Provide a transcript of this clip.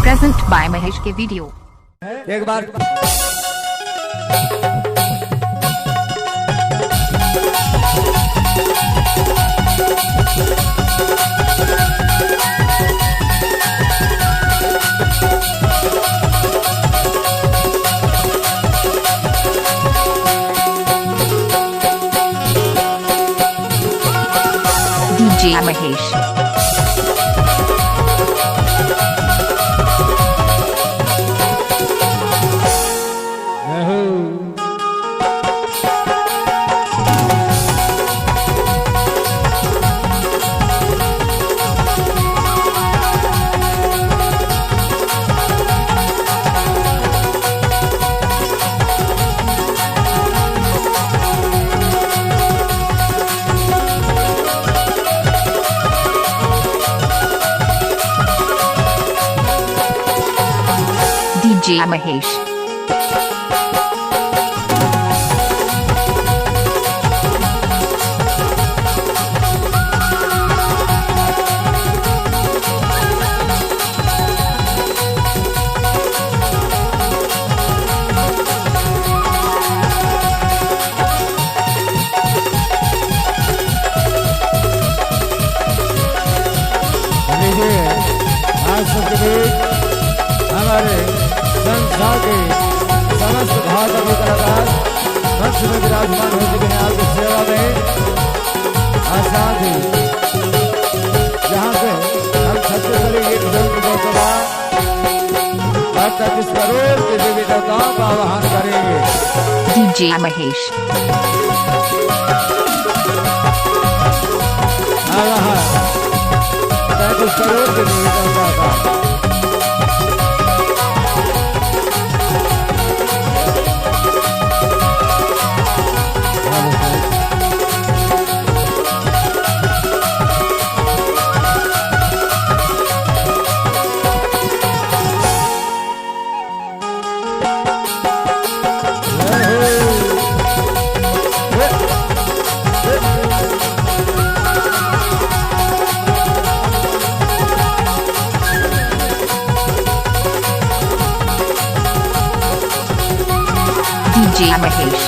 Present by Mahesh के video. एक बार DJ Mahesh. DJ Mahesh. आज सबके बीच हमारे संस्था के समस्त भागवती कलाकार मंच में विराजमान हो चुके हैं आपकी सेवा में। और साथ ही यहाँ पे हम छत्तीसगढ़ी गीत फिल्म की गौसभा 30 करोड़ के देवी देवताओं का आह्वान करेंगे। डीजे महेश। आवाहन 35 करोड़ के देवी देवता का। डीजे महेश।